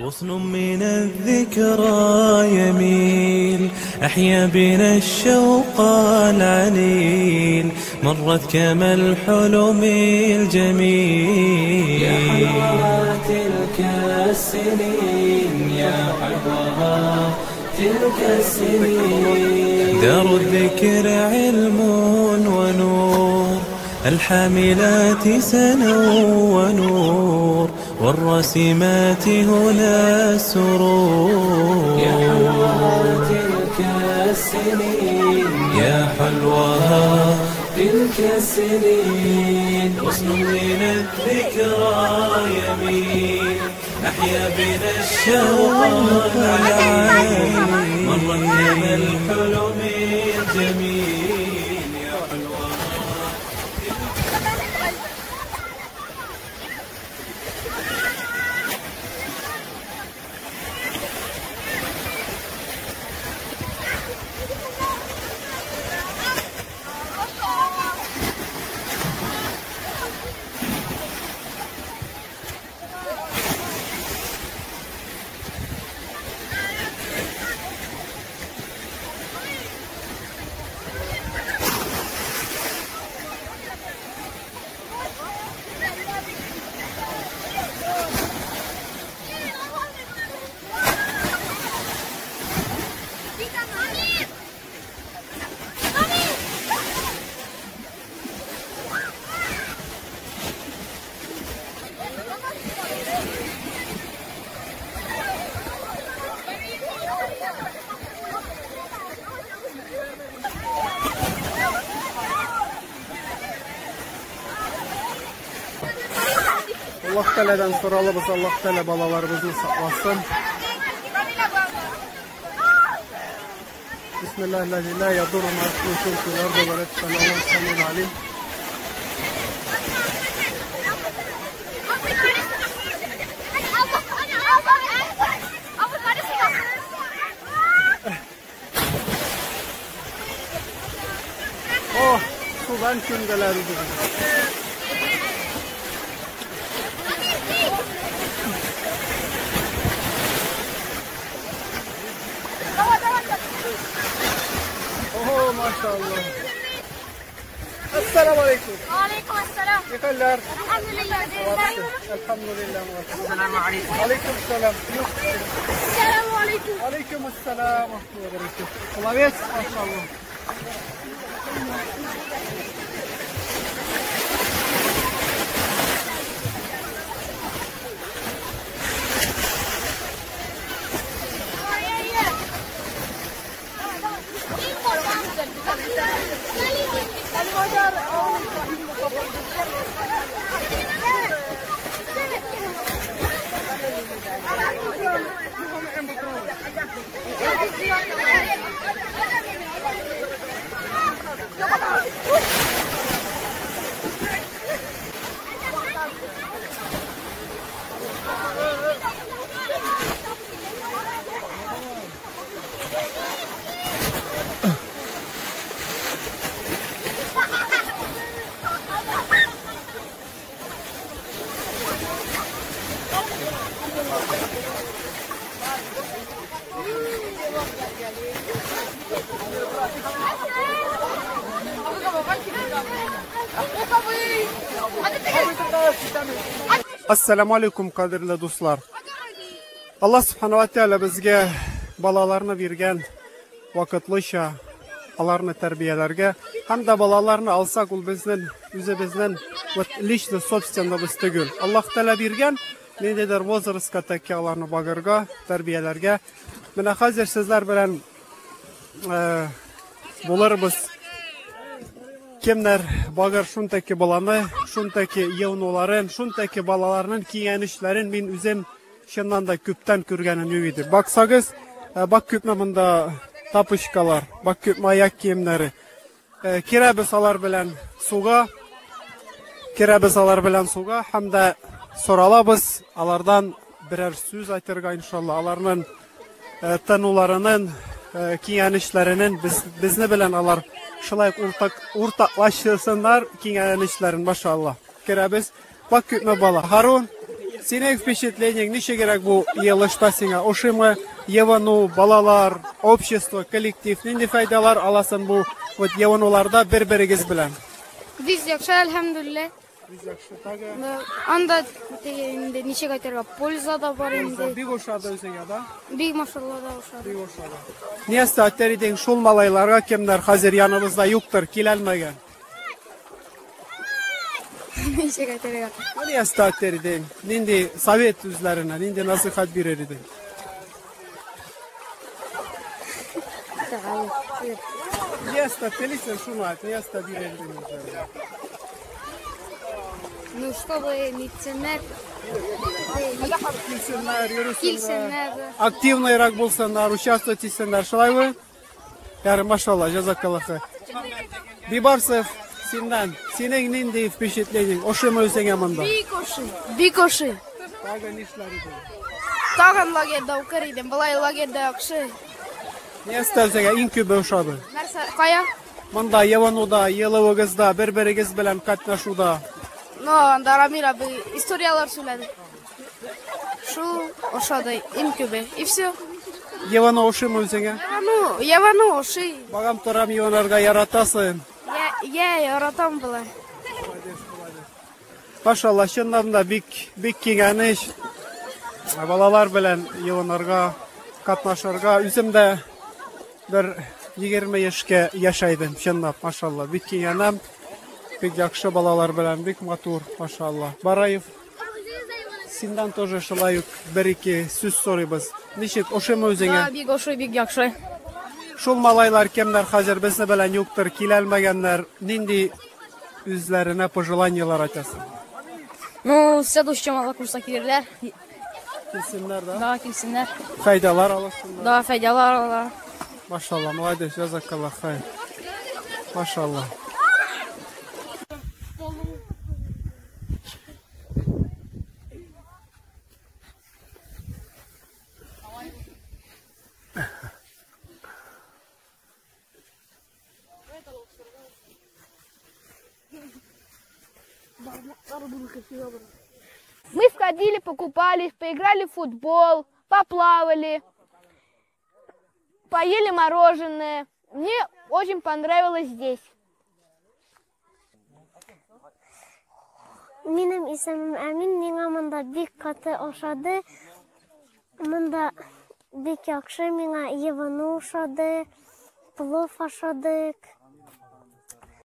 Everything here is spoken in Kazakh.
غصن من الذكرى يميل أحيا بنا الشوق العليل مرت كما الحلم الجميل يا حلوى تلك السنين يا حلوى تلك السنين دار الذكر علم ونور الحاملات سنا ونور والرسمات هنا السرور يا حلوى تلك السنين يا حلوها تلك السنين غصن من الذكرى يمين أحيا بنا الشوق العين مرت كما الحلم الجميل يا حلوها Allah Teala'dan soralımız, Allah Teala balalarımızı saklasın. Bismillahirrahmanirrahim. La yadurru ma'asmin şirkul ardı ve letfen Allah samin alim. Oh, sudan kündeler gibi. Oh maşallah. Esselamu aleyküm. Aleyküm selam. Yıkarlar. Elhamdülillah. Elhamdülillah. Selamu aleyküm. Aleyküm selam. Selamu aleyküm. Aleyküm selam. Kolay gelsin maşallah. Assalamu alaikum kadirli dostlar. Allah subhanahu wa ta'ala bizge balalarını vergen vakıtlıca alarını terbiyelerge hem de balalarını alsak ul bizden bizden lişli собственно biz tügül. Allah ta'ala vergen ne der возрастка tekke alarını bagırga terbiyelerge. Mine hazır sizler bilen bularımız kimler bagır şuntaki balаны, şuntaki yevnuların, şuntaki balalarının kiyenişlerin min üzem şundan da küpten kürgenin üyüdü. Baksagız, bak küpmeminde tapışkalar, bak küpme ayak kiyimleri. Kirebiz alar bilen suga, hem de soralabız, alardan birer söz aytırga inşallah, alarının tanılarının, kiyenişlerinin bizni bilen alar. Şılay ortaklaştırsınlar kiyenişlerin maşallah. Kirebiz, bak küpme bala. Harun, Senin впечатлениең ничек кирәк бу йылышта сиңа? Ошымы евану, балалар, общество, коллектив, нинди файдалар аласың бу вот евануларда бер-берегез белән? Biz yaxşı elhamdülillah. Anda indi nişe aytырга польза да бар инде. Бик ошады үзеңә, да? Бик машалла да ошады. Нияста әттеридең шул малайларга кемнәр хәзер яныбызда юктыр, киләлмәгән. Nişe aytырга. Nияста әттеридең нинди совет үзләренә, нинди насихат бирер идең? Nияста телисен шуны әйт, нияста бирер идең үзләренә. Ну чтобы нитсеннәр Килсеннәр, йөрүсеннәр. килсеннәр. Активныйрак булсыннар, участвовать итсеннәр. Шулаймы? Яры, машалла, җазакаллаһы. Бибарсов, синең нинди впечатлениең? Ошымы үзеңә монда? Бик ошый. Тагы нишләр идең? Тагын лагерьда укыр идем. Былай лагерьда яхшы. Нияста үзеңә иң күбе ошады? Нәрсә кая? Монда явануда, йылыгызда, бер-берегез белән катнашуда. Ну, анда Рамил абый историялар сөйләде. Шу ошады иң күбе. И все. Яваны ошымы үзеңә? Явану ошый. Багам торам яванарга яратасың. Я яратам былай. Машалла, чыннан да бик киңәнеш. Балалар белән яванарга, катнашырга. Үзем дә бер 20 яшькә яшәйдем, чынлап, машалла. Бик киңәнәм. Бик яхшы балалар белән, бик матур, машалла. Бараев, синдан тоже шулай ук бер-ике сүз сорыйбыз. Ничек, ошымы үзеңә? Бик ошый, бик яхшы. Шул малайлар кемнәр хәзер безне белән юктыр, киләлмәгәннәр, нинди үзләренә пожеланиялар айтасың? Ну, следующий мала курса килерләр. Килсеннәр, да? Да, килсеннәр. Файдалар аласыңнар. Да, файдалар алалар. Машалла, молодец, язакаллах, хай. Машалла. Мы сходили, покупались, поиграли в футбол, поплавали, поели мороженое. Мне очень понравилось здесь. Минем исемим Әмин, миңа монда бик каты ошады. Монда бик яхшы, миңа евану ошады, плов ашадык.